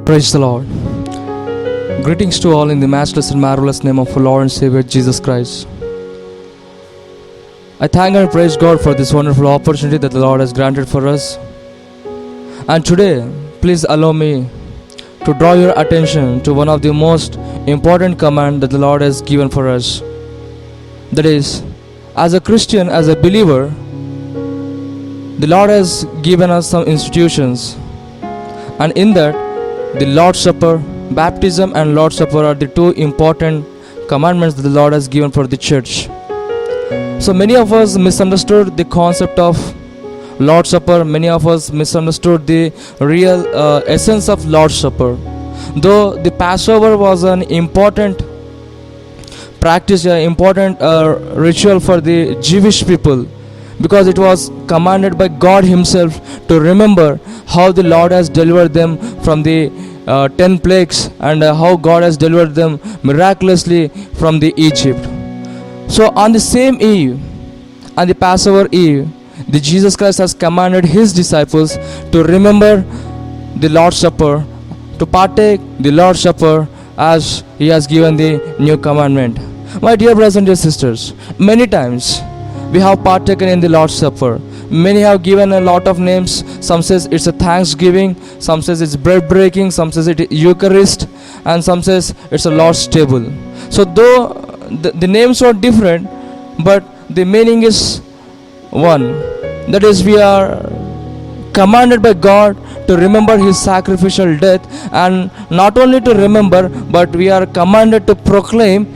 Praise the Lord. Greetings to all in the matchless and marvelous name of our Lord and Savior Jesus Christ. I thank and praise God for this wonderful opportunity that the Lord has granted for us. And today, please allow me to draw your attention to one of the most important commands that the Lord has given for us. That is, as a Christian, as a believer, the Lord has given us some institutions, and in that, the Lord's Supper, baptism and Lord's Supper are the two important commandments that the Lord has given for the church. So many of us misunderstood the concept of Lord's Supper. Many of us misunderstood the real essence of Lord's Supper. Though the Passover was an important practice, an important ritual for the Jewish people, because it was commanded by God Himself to remember how the Lord has delivered them from the 10 plagues and how God has delivered them miraculously from the Egypt. So on the same eve, on the Passover eve, the Jesus Christ has commanded His disciples to remember the Lord's Supper, to partake the Lord's Supper as He has given the new commandment. My dear brothers and dear sisters, many times we have partaken in the Lord's Supper. Many have given a lot of names. Some says it's a Thanksgiving, some says it's bread breaking, some says it is Eucharist, and some says it's a Lord's table. So though the names are different, but the meaning is one. That is, we are commanded by God to remember His sacrificial death, and not only to remember, but we are commanded to proclaim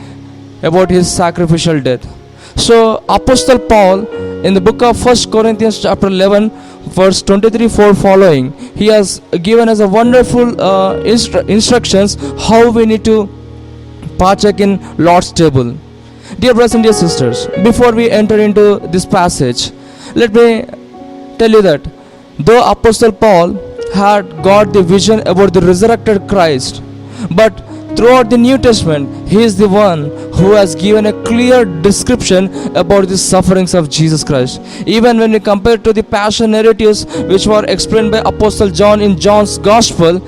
about His sacrificial death. So Apostle Paul, in the book of 1 Corinthians chapter 11 verse 23-4 following, he has given us a wonderful instructions how we need to partake in Lord's table. Dear brothers and dear sisters, before we enter into this passage, let me tell you that though Apostle Paul had got the vision about the resurrected Christ, but throughout the New Testament, he is the one who has given a clear description about the sufferings of Jesus Christ. Even when we compare to the passion narratives which were explained by Apostle John in John's Gospel,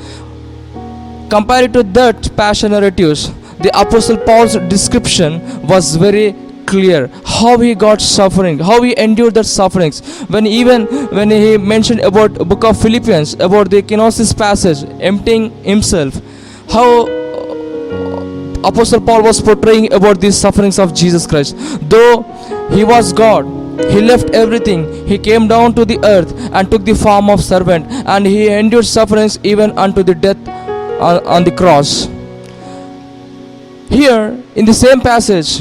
compared to that passion narratives, the Apostle Paul's description was very clear. How he got suffering, how he endured that sufferings. When he mentioned about the book of Philippians, about the kenosis passage, emptying himself, how Apostle Paul was portraying about these sufferings of Jesus Christ. Though He was God, He left everything. He came down to the earth and took the form of servant, and He endured sufferings even unto the death on the cross. Here, in the same passage,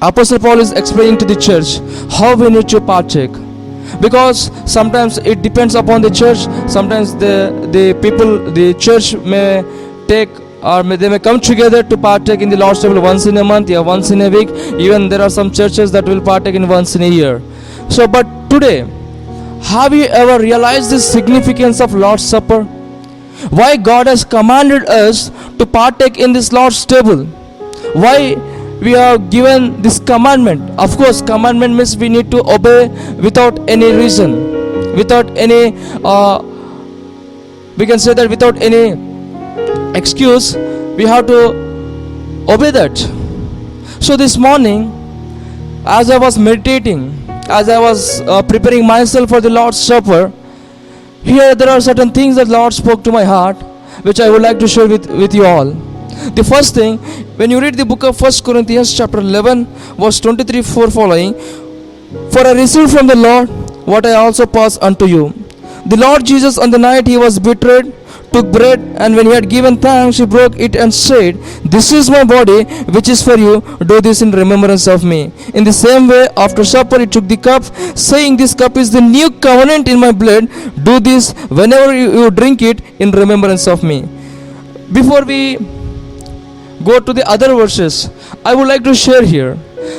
Apostle Paul is explaining to the church how we need to partake. Because sometimes it depends upon the church. Sometimes the people, the church may take, or they may come together to partake in the Lord's table once in a month, yeah, once in a week. Even there are some churches that will partake in once in a year. So, but today, have you ever realized the significance of Lord's Supper? Why God has commanded us to partake in this Lord's table? Why we are given this commandment? Of course, commandment means we need to obey without any reason, without any, we can say that without any excuse, we have to obey that. So this morning, as I was meditating, as I was preparing myself for the Lord's Supper, here there are certain things that Lord spoke to my heart, which I would like to share with you all. The first thing, when you read the book of 1 Corinthians chapter 11 verse 23-4 following, for I received from the Lord what I also passed unto you. The Lord Jesus, on the night He was betrayed, took bread, and when He had given thanks, He broke it and said, this is my body which is for you, do this in remembrance of me. In the same way, after supper He took the cup, saying, this cup is the new covenant in my blood, do this whenever you drink it in remembrance of me. Before we go to the other verses, I would like to share here,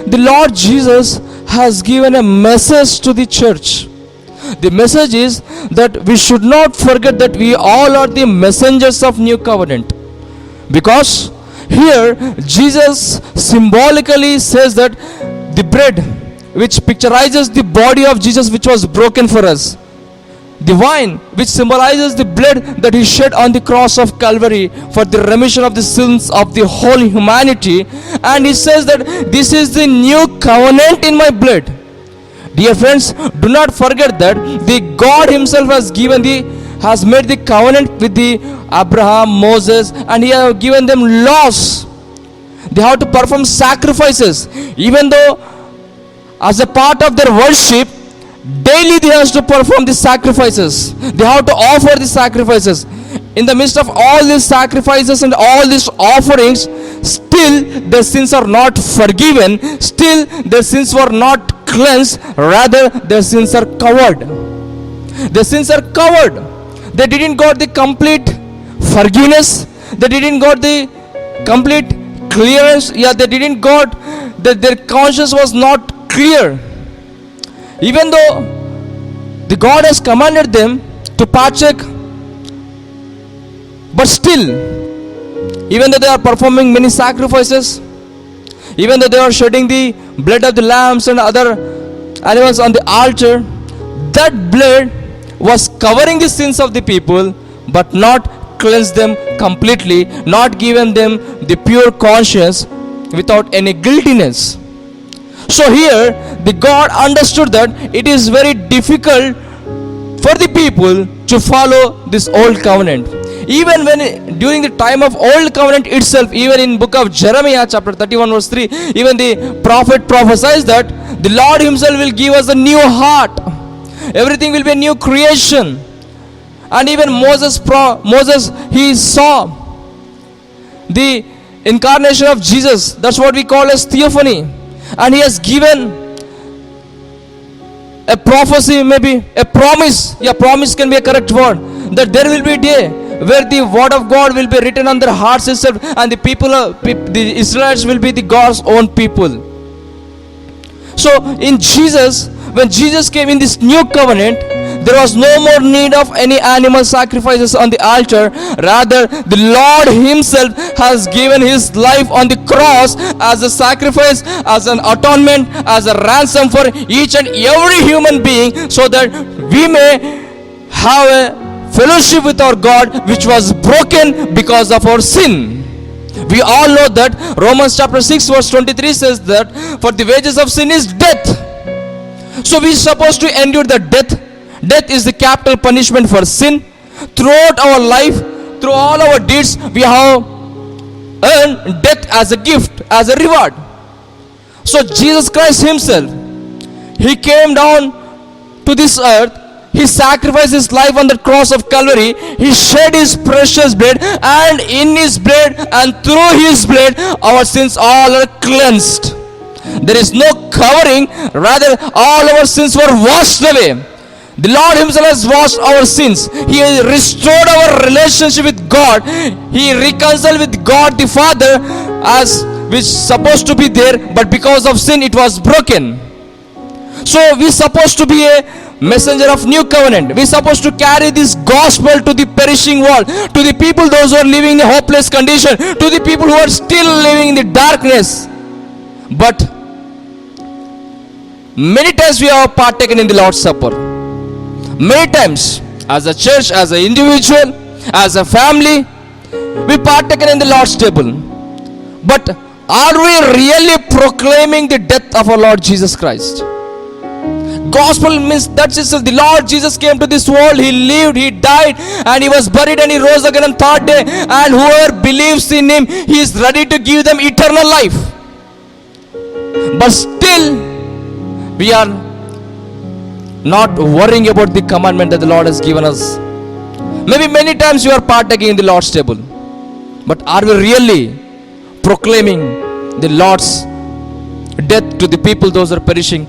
the Lord Jesus has given a message to the church. The message is that we should not forget that we all are the messengers of new covenant. Because here Jesus symbolically says that the bread which picturizes the body of Jesus which was broken for us, the wine which symbolizes the blood that he shed on the cross of Calvary for the remission of the sins of the whole humanity. And he says that this is the new covenant in my blood. Dear friends, do not forget that the God himself has made the covenant with the Abraham, Moses, and he has given them laws. They have to perform sacrifices, even though as a part of their worship daily they have to perform the sacrifices. They have to offer the sacrifices. In the midst of all these sacrifices and all these offerings, still their sins are not forgiven, still their sins were not cleansed, rather their sins are covered. Their sins are covered. They didn't got the complete forgiveness, they didn't got the complete clearance, they didn't got that their conscience was not clear. Even though the God has commanded them to partake, but still, even though they are performing many sacrifices, even though they are shedding the blood of the lambs and other animals on the altar, that blood was covering the sins of the people, but not cleansed them completely, not given them the pure conscience without any guiltiness. So here the God understood that it is very difficult for the people to follow this old covenant. Even when during the time of old covenant itself, even in book of Jeremiah chapter 31 verse 3, even the prophet prophesies that the Lord himself will give us a new heart. Everything will be a new creation. And even Moses he saw the incarnation of Jesus. That's what we call as theophany. And he has given a prophecy, maybe a promise. Promise can be a correct word. That there will be a day where the word of God will be written on their hearts itself, and the Israelites will be the God's own people. So in Jesus, when Jesus came in this new covenant, there was no more need of any animal sacrifices on the altar. Rather, the Lord himself has given his life on the cross as a sacrifice, as an atonement, as a ransom for each and every human being, so that we may have a fellowship with our God, which was broken because of our sin. We all know that Romans chapter 6 verse 23 says that for the wages of sin is death. So we are supposed to endure the death. Death is the capital punishment for sin. Throughout our life, through all our deeds, we have earned death as a gift, as a reward. So Jesus Christ himself, he came down to this earth. He sacrificed his life on the cross of Calvary. He shed his precious blood, and in his blood and through his blood our sins all are cleansed. There is no covering, rather all our sins were washed away. The Lord himself has washed our sins. He has restored our relationship with God. He reconciled with God the Father, as which supposed to be there, but because of sin it was broken. So we are supposed to be a messenger of new covenant. We are supposed to carry this gospel to the perishing world, to the people those who are living in a hopeless condition, to the people who are still living in the darkness. But many times we have partaken in the Lord's Supper. Many times, as a church, as an individual, as a family, we partaken in the Lord's table. But are we really proclaiming the death of our Lord Jesus Christ? Gospel means that's just the Lord Jesus came to this world. He lived, he died, and he was buried, and he rose again on third day. And whoever believes in him, he is ready to give them eternal life. But still, we are not worrying about the commandment that the Lord has given us. Maybe many times you are partaking in the Lord's table, but are we really proclaiming the Lord's death to the people those are perishing?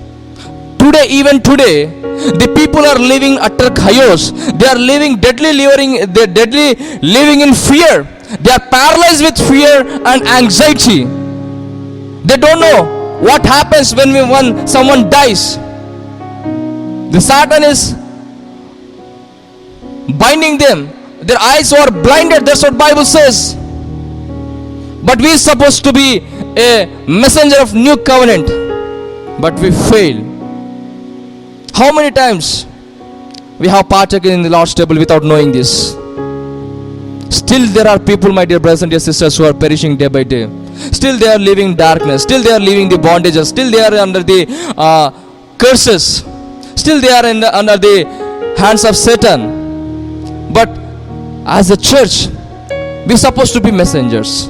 Today, even today, the people are living utter chaos. They are living deadly living in fear. They are paralyzed with fear and anxiety. They don't know what happens when someone dies. The Satan is binding them. Their eyes are blinded. That's what Bible says. But we are supposed to be a messenger of new covenant, but we fail. How many times we have partaken in the Lord's table without knowing this. Still there are people, my dear brothers and dear sisters, who are perishing day by day. Still they are living in darkness. Still they are living the bondages. Still they are under the curses. Still they are under the hands of Satan. But as a church, we are supposed to be messengers.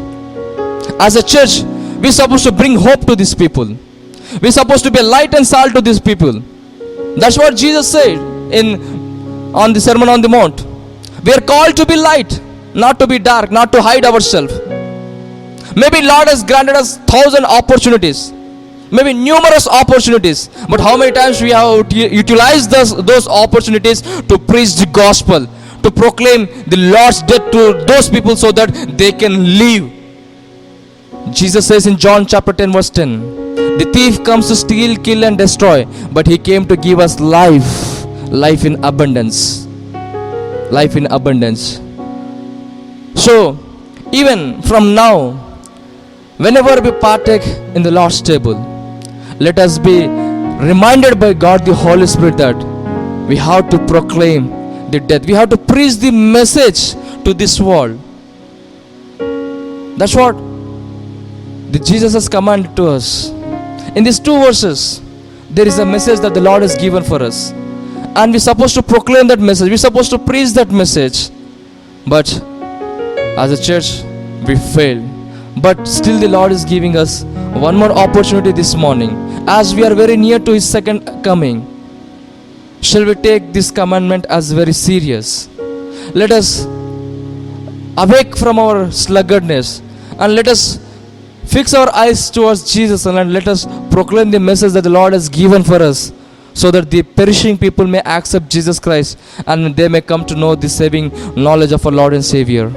As a church, we are supposed to bring hope to these people. We are supposed to be a light and salt to these people. That's what Jesus said on the Sermon on the Mount. We are called to be light, not to be dark, not to hide ourselves. Maybe Lord has granted us 1,000 opportunities, maybe numerous opportunities, but how many times we have utilized those opportunities to preach the gospel, to proclaim the Lord's death to those people so that they can live. Jesus says in John chapter 10 verse 10, the thief comes to steal, kill and destroy, but he came to give us life, life in abundance. Life in abundance. So, even from now, whenever we partake in the Lord's table, let us be reminded by God the Holy Spirit that we have to proclaim the death. We have to preach the message to this world. That's what Jesus has commanded to us. In these two verses, there is a message that the Lord has given for us. And we're supposed to proclaim that message. We're supposed to preach that message. But as a church, we fail. But still the Lord is giving us one more opportunity this morning. As we are very near to His second coming, shall we take this commandment as very serious? Let us awake from our sluggardness and let us fix our eyes towards Jesus and let us proclaim the message that the Lord has given for us, so that the perishing people may accept Jesus Christ and they may come to know the saving knowledge of our Lord and Savior.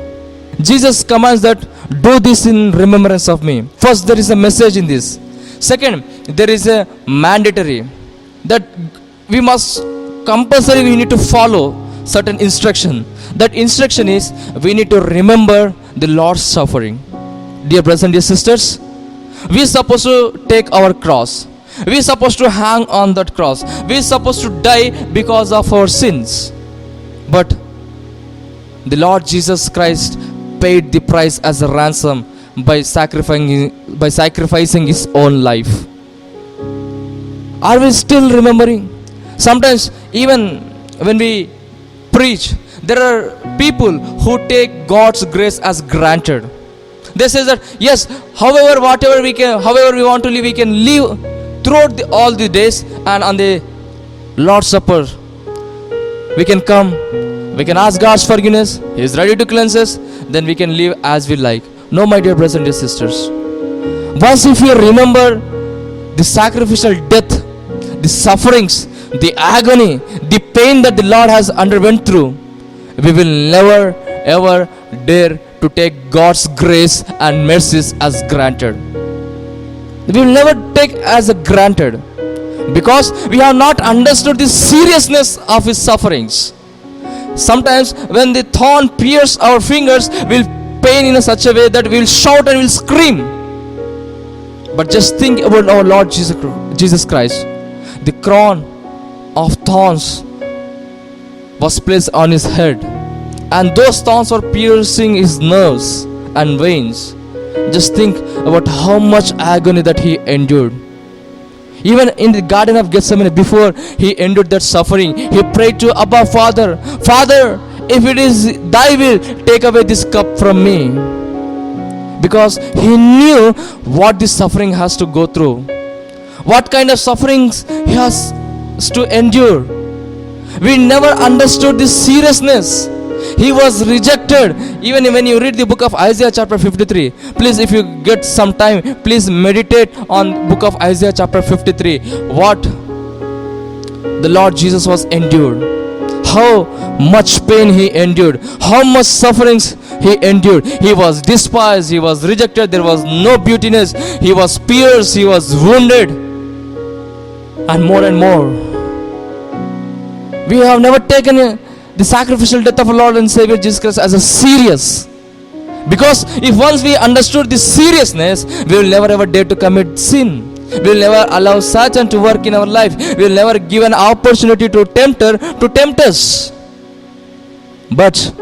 Jesus commands that do this in remembrance of me. First, there is a message in this. Second, there is a mandatory that we must compulsory, we need to follow certain instruction. That instruction is we need to remember the Lord's suffering. Dear brothers and dear sisters, we are supposed to take our cross. We are supposed to hang on that cross. We are supposed to die because of our sins. But the Lord Jesus Christ paid the price as a ransom by sacrificing His own life. Are we still remembering? Sometimes even when we preach, there are people who take God's grace as granted. They say that yes, however we want to live, we can live throughout all the days, and on the Lord's Supper we can come, we can ask God's forgiveness, He is ready to cleanse us, then we can live as we like. No, my dear brothers and dear sisters, once if you remember the sacrificial death, the sufferings, the agony, the pain that the Lord has underwent through, we will never ever dare to take God's grace and mercies as granted. We will never take as a granted, because we have not understood the seriousness of His sufferings. Sometimes when the thorn pierces our fingers, we'll pain in such a way that we'll shout and we'll scream. But just think about our Lord Jesus Christ. The crown of thorns was placed on His head, and those thorns were piercing His nerves and veins. Just think about how much agony that He endured. Even in the Garden of Gethsemane, before He endured that suffering, He prayed to Abba Father, Father, if it is Thy will, take away this cup from me. Because He knew what this suffering has to go through, what kind of sufferings He has to endure. We never understood this seriousness. He was rejected. Even when you read the book of Isaiah chapter 53, please, if you get some time, please meditate on book of Isaiah chapter 53, what the Lord Jesus was endured, how much pain He endured, how much sufferings He endured. He was despised, He was rejected, there was no beautiness, He was pierced, He was wounded, and more. We have never taken the sacrificial death of our Lord and Savior Jesus Christ as a serious. Because if once we understood the seriousness, we will never ever dare to commit sin. We will never allow Satan to work in our life. We will never give an opportunity to tempter to tempt us. But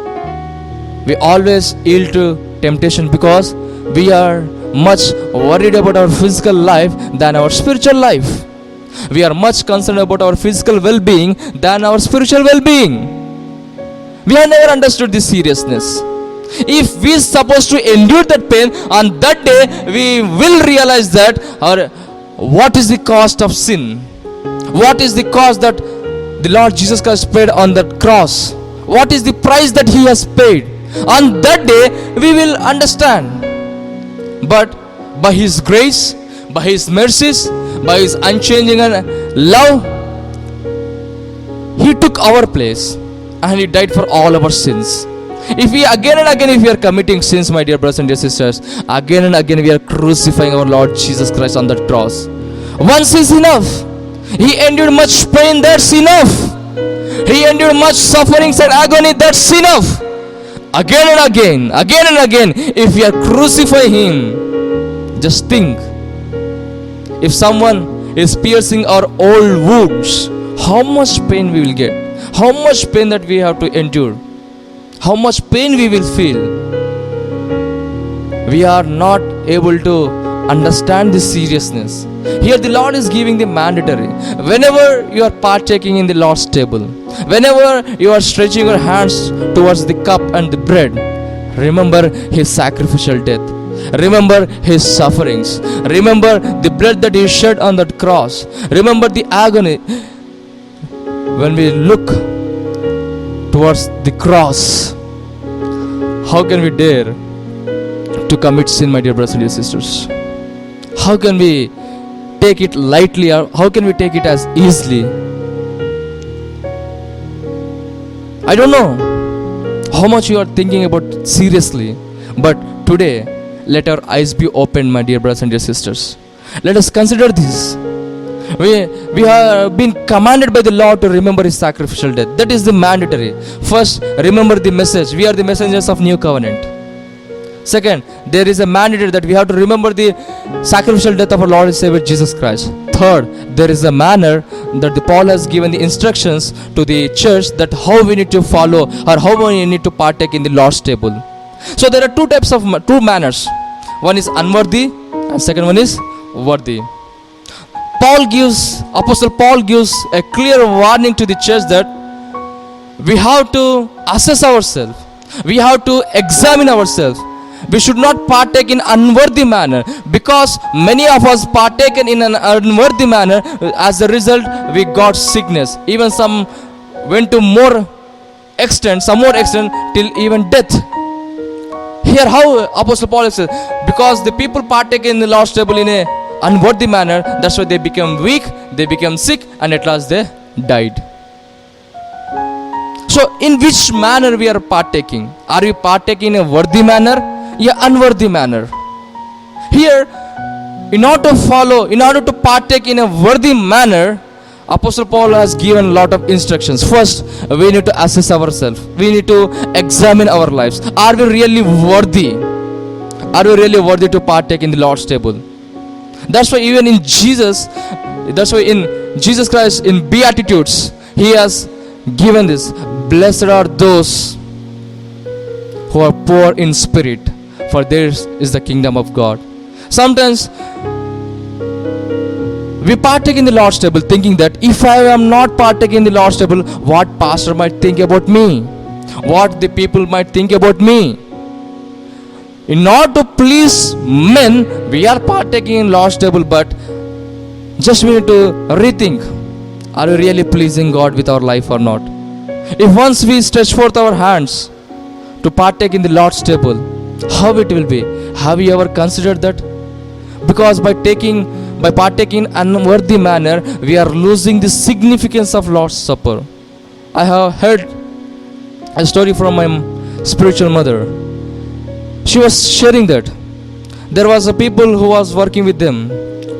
we always yield to temptation because we are much worried about our physical life than our spiritual life. We are much concerned about our physical well-being than our spiritual well-being. We have never understood this seriousness. If we are supposed to endure that pain, on that day we will realize that what is the cost of sin? What is the cost that the Lord Jesus Christ paid on that cross? What is the price that He has paid? On that day we will understand. But by His grace, by His mercies, by His unchanging love, He took our place and He died for all our sins. If we again and again, if we are committing sins, my dear brothers and dear sisters, again and again we are crucifying our Lord Jesus Christ on that cross. Once is enough. He endured much pain, that's enough. He endured much sufferings and agony, that's enough. Again and again, if we are crucifying Him, just think, if someone is piercing our old wounds, how much pain we will get, how much pain that we have to endure, how much pain we will feel. We are not able to understand this seriousness. Here the Lord is giving the mandatory. Whenever you are partaking in the Lord's table, whenever you are stretching your hands towards the cup and the bread, remember His sacrificial death. Remember His sufferings. Remember the blood that He shed on that cross. Remember the agony. When we look towards the cross, how can we dare to commit sin, my dear brothers and dear sisters? How can we take it lightly, or how can we take it as easily? I don't know how much you are thinking about seriously, but today let our eyes be opened, my dear brothers and dear sisters. Let us consider this. We have been commanded by the Lord to remember His sacrificial death. That is the mandatory. First, remember the message. We are the messengers of new covenant. Second, there is a mandate that we have to remember the sacrificial death of our Lord and Savior Jesus Christ. Third, there is a manner that the Paul has given the instructions to the church that how we need to follow or how we need to partake in the Lord's table. So there are two manners. One is unworthy and second one is worthy. Apostle Paul gives a clear warning to the church that we have to assess ourselves. We have to examine ourselves. We should not partake in unworthy manner, because many of us partaken in an unworthy manner. As a result, we got sickness. Even some went to some more extent till even death. Here how Apostle Paul says, because the people partake in the Lord's table in a unworthy manner, that's why they become weak, they become sick, and at last they died. So in which manner we are partaking? Are we partaking in a worthy manner? Yeah, unworthy manner. Here, in order to partake in a worthy manner, Apostle Paul has given a lot of instructions. First, we need to assess ourselves. We need to examine our lives. Are we really worthy? Are we really worthy to partake in the Lord's table? That's why even in Jesus Christ, in Beatitudes, He has given this. Blessed are those who are poor in spirit, for theirs is the kingdom of God. Sometimes we partake in the Lord's table thinking that if I am not partaking in the Lord's table, what pastor might think about me? What the people might think about me? In order to please men, we are partaking in Lord's table, but just we need to rethink. Are we really pleasing God with our life or not? If once we stretch forth our hands to partake in the Lord's table, how it will be? Have you ever considered that? Because by partaking in unworthy manner, we are losing the significance of Lord's Supper. I have heard a story from my spiritual mother. She was sharing that there was a people who was working with them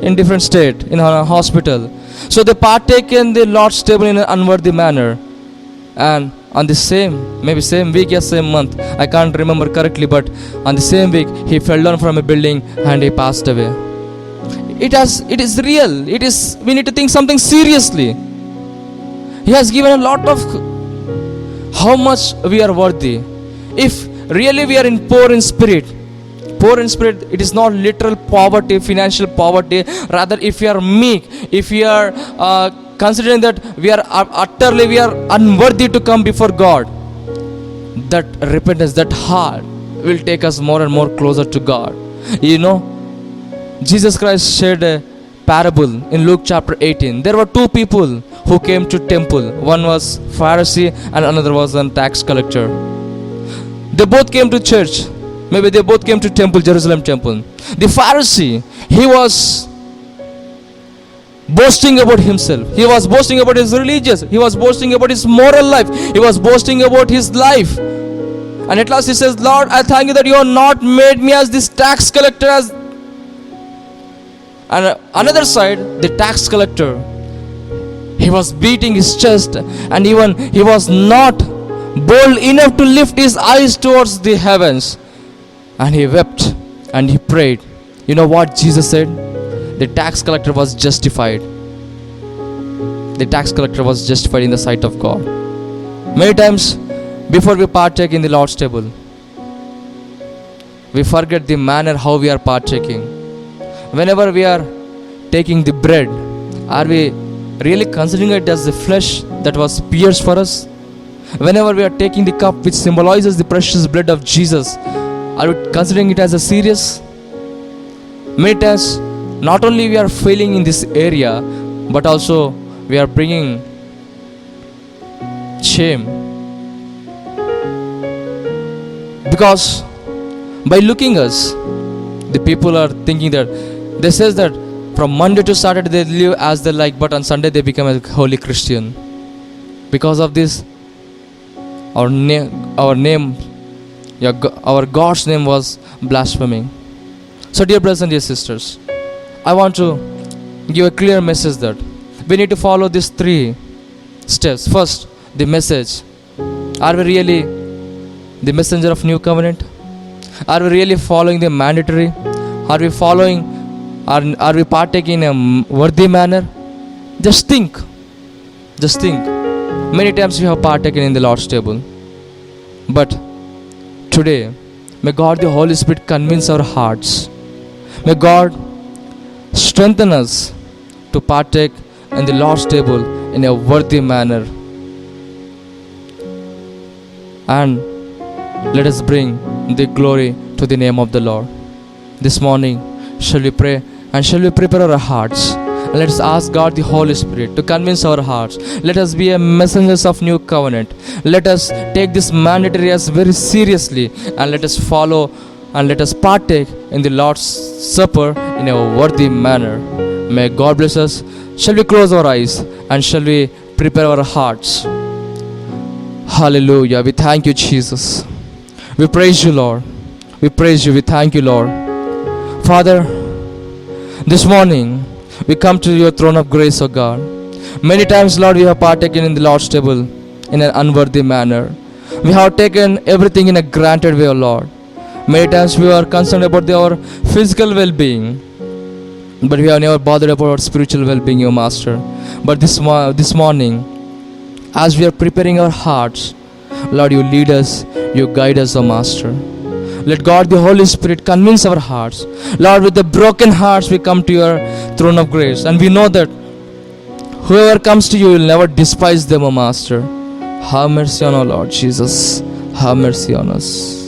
in different state in a hospital. So they partake in the Lord's table in an unworthy manner, and on the same week or same month, I can't remember correctly, but on the same week he fell down from a building and he passed away. it is real. It is, we need to think something seriously. He has given a lot of how much we are worthy. If really we are in poor in spirit, it is not literal poverty, financial poverty. Rather, if we are meek, if we are considering that we are utterly, we are unworthy to come before God, that repentance, that heart will take us more and more closer to God. You know, Jesus Christ shared a parable in Luke chapter 18. There were two people who came to temple. One was Pharisee and another was a tax collector. They both came to church. Maybe they both came to temple, Jerusalem temple. The Pharisee, he was boasting about himself. He was boasting about his religious. He was boasting about his moral life. He was boasting about his life. And at last he says, Lord, I thank you that you have not made me as this tax collector. And another side, the tax collector, he was beating his chest, and even he was not bold enough to lift his eyes towards the heavens. And he wept and he prayed. You know what Jesus said? The tax collector was justified. The tax collector was justified in the sight of God. Many times before we partake in the Lord's table, we forget the manner how we are partaking. Whenever we are taking the bread, are we really considering it as the flesh that was pierced for us? Whenever we are taking the cup which symbolizes the precious blood of Jesus, are we considering it as a serious? Many times, not only we are failing in this area, but also we are bringing shame. Because by looking us, the people are thinking that, they says that from Monday to Saturday they live as they like, but on Sunday they become a holy Christian. Because of this, our name, our God's name was blaspheming. So dear brothers and dear sisters, I want to give a clear message that we need to follow these three steps. First, the message. Are we really the messenger of new covenant? Are we really following the mandatory? Are we partaking in a worthy manner? Just think. Many times we have partaken in the Lord's table, but today, may God the Holy Spirit convince our hearts. May God strengthen us to partake in the Lord's table in a worthy manner. And let us bring the glory to the name of the Lord. This morning, shall we pray and shall we prepare our hearts? And let us ask God the Holy Spirit to convince our hearts. Let us be a messengers of new covenant. Let us take this mandatory as very seriously, and let us follow and let us partake in the Lord's Supper in a worthy manner. May God bless us. Shall we close our eyes and shall we prepare our hearts? Hallelujah. We thank you, Jesus. We praise you, Lord. We praise you. We thank you, Lord. Father, this morning we come to your throne of grace, O God. Many times, Lord, we have partaken in the Lord's table in an unworthy manner. We have taken everything in a granted way, O Lord. Many times we are concerned about our physical well-being, but we have never bothered about our spiritual well-being, O Master. But this morning, as we are preparing our hearts, Lord, you lead us, you guide us, O Master. Let God the Holy Spirit convince our hearts. Lord, with the broken hearts we come to your throne of grace, and we know that whoever comes to you will never despise them, O Master. Have mercy on our Lord Jesus. Have mercy on us.